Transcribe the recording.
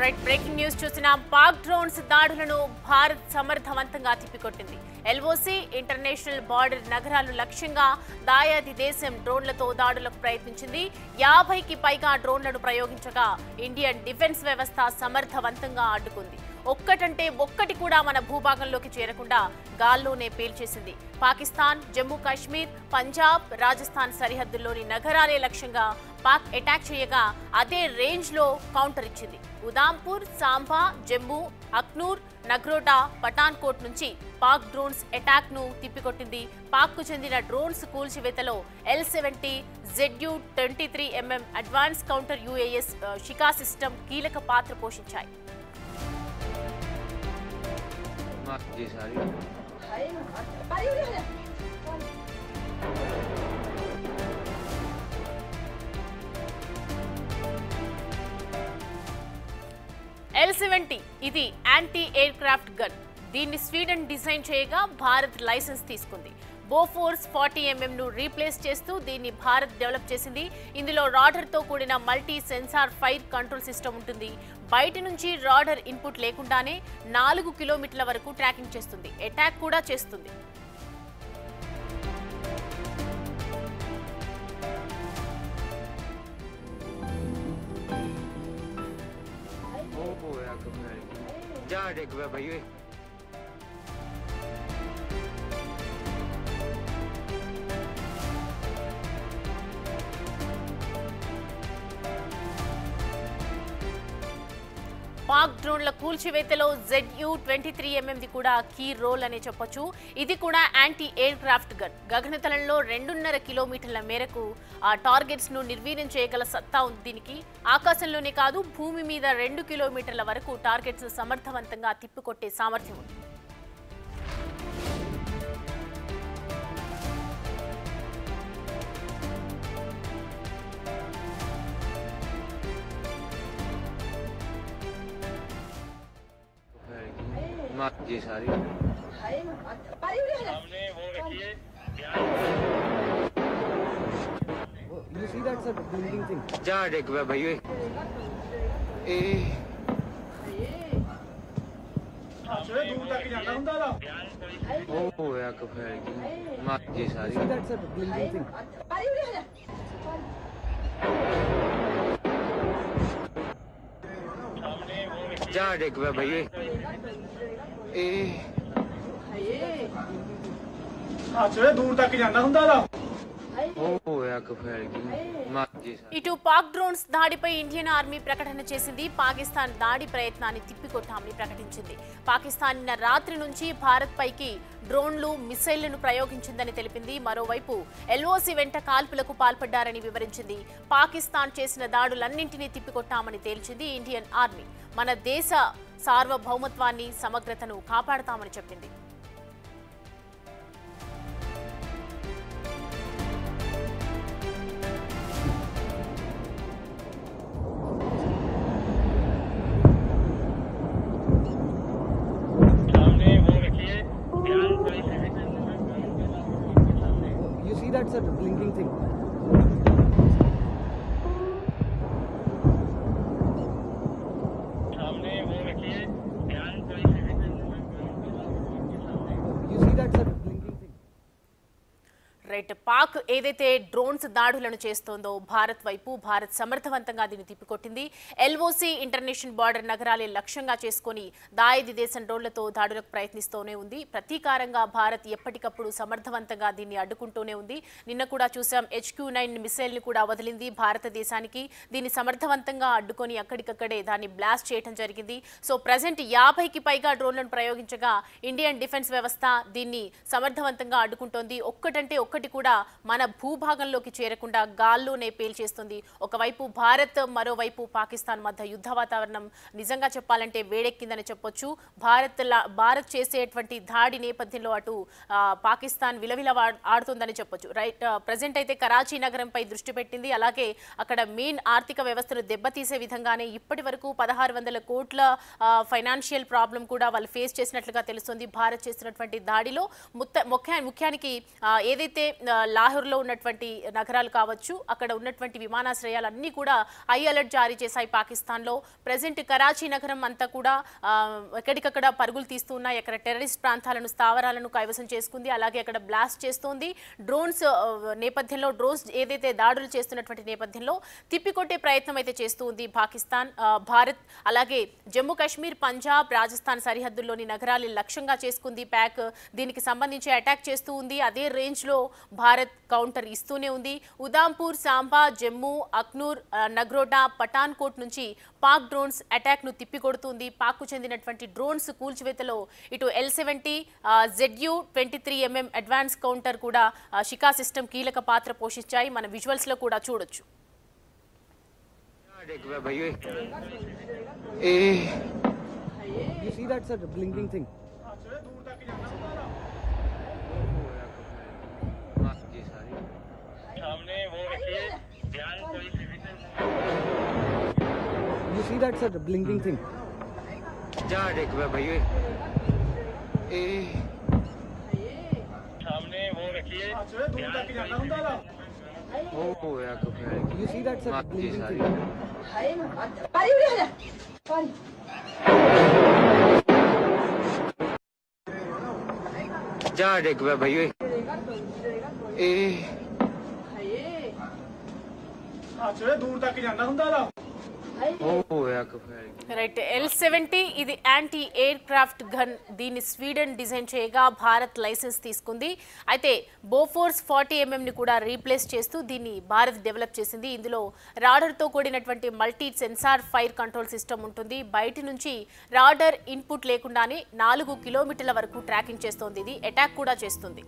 Right breaking news చూస్తున్నాం. Pak drones దాడులను భారత్ సమర్థవంతంగా తిప్పికొట్టింది. ఎల్ఓసి ఇంటర్నేషనల్ బార్డర్ నగరాలు లక్ష్యంగా దాయాది దేశం డ్రోన్లతో దాడులకు ప్రయత్నించింది. 50కి పైగా డ్రోన్లను ప్రయోగించగా ఇండియన్ డిఫెన్స్ వ్యవస్థ సమర్థవంతంగా అడ్డుకుంది. ఒక్కటంటే ఒక్కటి కూడా మన భూభాగంలోకి చేరకుండా గాల్లోనే పేల్చేసింది. పాకిస్తాన్, జమ్మూ కాశ్మీర్, పంజాబ్, రాజస్థాన్ సరిహద్దుల్లోని నగరాలే లక్ష్యంగా పాక్ అటాక్ చేయగా అదే రేంజ్ లో కౌంటర్ ఇచ్చింది. ఉదాంపూర్, సాంబా, జమ్మూ, అఖ్నూర్, నగ్రోటా, పఠాన్కోట్ నుంచి పాక్ డ్రోన్స్ అటాక్ ను తిప్పికొట్టింది. పాక్ కు చెందిన డ్రోన్స్ కూల్చివేతలో L-70, ZU-23mm advance counter UAS షికా సిస్టమ్ కీలక పాత్ర పోషించాయి. L-70 ఇది యాంటీ ఎయిర్ క్రాఫ్ట్ గన్. దీన్ని స్వీడన్ డిజైన్ చేయగా భారత్ లైసెన్స్ తీసుకుంది. బోఫోర్స్ 40mm ను రీప్లేస్ చేస్తూ దీన్ని భారత్ డెవలప్ చేసింది. ఇందులో రాడర్ తో కూడిన multi sensor fire control system ఉంటుంది. బయట నుంచి రాడర్ ఇన్పుట్ లేకుండానే 4 కిలోమీటర్ల వరకు ట్రాకింగ్ చేస్తుంది. అటాక్ కూడా చేస్తుంది. పాక్ డ్రోన్ల కూల్చివేతలో ZU-23mm కూడా కీ రోల్ అనే చెప్పొచ్చు. ఇది కూడా యాంటీ ఎయిర్ క్రాఫ్ట్ గన్. గగనతలంలో 2.5 కిలోమీటర్ల మేరకు ఆ టార్గెట్స్ ను నిర్వీర్యం చేయగల సత్తా ఉంది దీనికి. ఆకాశంలోనే కాదు, భూమి మీద 2 కిలోమీటర్ల వరకు టార్గెట్స్ సమర్థవంతంగా తిప్పికొట్టే సామర్థ్యం ఉంది. जी सारी You see that sir blinking thing? जा देख वे भाई ए दूर तक जाना हुंदा दा ओ होया कफेल की मां जी सारी See that sir blinking thing? जा देख वे भाई ए दूर तक जाना हुंदा दा ओ होया कफेल की मां जी ఇటు పాక్ డ్రోన్స్ దాడిపై ఇండియన్ ఆర్మీ ప్రకటన చేసింది. పాకిస్తాన్ దాడి ప్రయత్నాన్ని తిప్పికొట్టామని ప్రకటించింది. పాకిస్తాన్ నిన్న రాత్రి నుంచి భారత్ పైకి డ్రోన్లు, మిసైళ్లను ప్రయోగించిందని తెలిపింది. మరోవైపు LOC వెంట కాల్పులకు పాల్పడ్డారని వివరించింది. పాకిస్తాన్ చేసిన దాడులన్నింటినీ తిప్పికొట్టామని తేల్చింది ఇండియన్ ఆర్మీ. మన దేశ సార్వభౌమత్వాన్ని, సమగ్రతను కాపాడతామని చెప్పింది. You see that sir blinking thing? You see that sir blinking thing? Right, Pak ఏదైతే డ్రోన్స్ దాడులను చేస్తోందో భారత్ సమర్థవంతంగా దీన్ని తిప్పికొట్టింది. LOC ఇంటర్నేషనల్ బార్డర్ నగరాలే లక్ష్యంగా చేసుకుని దాయాది దేశం డ్రోన్లతో దాడులకు ప్రయత్నిస్తూనే ఉంది. ప్రతీకారంగా భారత్ ఎప్పటికప్పుడు సమర్థవంతంగా దీన్ని అడ్డుకుంటూనే ఉంది. నిన్న కూడా చూసాం, HQ-9 మిసైల్ ని కూడా వదిలింది భారతదేశానికి. దీన్ని సమర్థవంతంగా అడ్డుకొని అక్కడికక్కడే దాన్ని బ్లాస్ట్ చేయడం జరిగింది. సో ప్రజెంట్ 50కి పైగా డ్రోన్లను ప్రయోగించగా ఇండియన్ డిఫెన్స్ వ్యవస్థ దీన్ని సమర్థవంతంగా అడ్డుకుంటోంది. ఒక్కటంటే ఒక్కటి కూడా మన భూభాగంలోకి చేరకుండా గాల్లోనే పేల్చేస్తుంది. ఒకవైపు భారత్, మరోవైపు పాకిస్తాన్ మధ్య యుద్ధ వాతావరణం నిజంగా చెప్పాలంటే వేడెక్కిందని చెప్పొచ్చు. భారత్ చేసేటువంటి దాడి నేపథ్యంలో అటు పాకిస్తాన్ విలవిల ఆడుతుందని చెప్పొచ్చు. రైట్, ప్రజెంట్ అయితే కరాచీ నగరంపై దృష్టి పెట్టింది. అలాగే అక్కడ మెయిన్ ఆర్థిక వ్యవస్థను దెబ్బతీసే విధంగానే ఇప్పటి వరకు 1600 కోట్ల ఫైనాన్షియల్ ప్రాబ్లం కూడా వాళ్ళు ఫేస్ చేసినట్లుగా తెలుస్తుంది. భారత్ చేసినటువంటి దాడిలో ముఖ్యానికి ఏదైతే లాహోర్లో ఉన్నటువంటి నగరాలు కావచ్చు, అక్కడ ఉన్నటువంటి విమానాశ్రయాలన్నీ కూడా హై అలర్ట్ జారీ చేశాయి పాకిస్తాన్లో. ప్రెసెంట్ కరాచీ నగరం అంతా కూడా ఎక్కడికక్కడ పరుగులు తీస్తూ ఉన్నాయి. అక్కడ టెర్రరిస్ట్ ప్రాంతాలను, స్థావరాలను కైవసం చేసుకుంది. అలాగే అక్కడ బ్లాస్ట్ చేస్తోంది. డ్రోన్స్ నేపథ్యంలో, డ్రోన్స్ ఏదైతే దాడులు చేస్తున్నటువంటి నేపథ్యంలో తిప్పికొట్టే ప్రయత్నం అయితే చేస్తూ ఉంది పాకిస్తాన్. భారత్ అలాగే జమ్మూ కాశ్మీర్, పంజాబ్, రాజస్థాన్ సరిహద్దుల్లోని నగరాలు లక్ష్యంగా చేసుకుంది పాక్. దీనికి సంబంధించి అటాక్ చేస్తూ ఉంది. అదే రేంజ్ లో భారత్ కౌంటర్ ఇస్తూనే ఉంది. ఉదాంపూర్, సాంబా, జమ్మూ, అఖ్నూర్, నగ్రోటా, పఠాన్కోట్ నుంచి పాక్ డ్రోన్స్ అటాక్ ను తిప్పికొడుతుంది. పాక్ కు చెందినటువంటి డ్రోన్స్ కూల్చివేతలో ఇటు L-70, ZU-23mm అడ్వాన్స్ కౌంటర్ కూడా షికా సిస్టమ్ కీలక పాత్ర పోషించాయి. మన విజువల్స్ లో కూడా చూడొచ్చు. You see that, sir, blinking thing? You see that, sir, blinking thing? जा देख भाई सामने वो रखिए दूर तक जाना होता था. ओ यार तो फिर You see that, sir, blinking thing? जा देख भाई दूर तक जाना होता था. ओ यार तो फिर రైట్, L-70 ఇది యాంటీ ఎయిర్ క్రాఫ్ట్ గన్. దీన్ని స్వీడన్ డిజైన్ చేయగా భారత్ లైసెన్స్ తీసుకుంది. అయితే బోఫోర్స్ 40mm ని కూడా రీప్లేస్ చేస్తూ దీన్ని భారత్ డెవలప్ చేసింది. ఇందులో రాడర్తో కూడినటువంటి multi sensor fire control system ఉంటుంది. బయటి నుంచి రాడర్ ఇన్పుట్ లేకుండానే 4 కిలోమీటర్ల వరకు ట్రాకింగ్ చేస్తోంది. ఇది అటాక్ కూడా చేస్తుంది.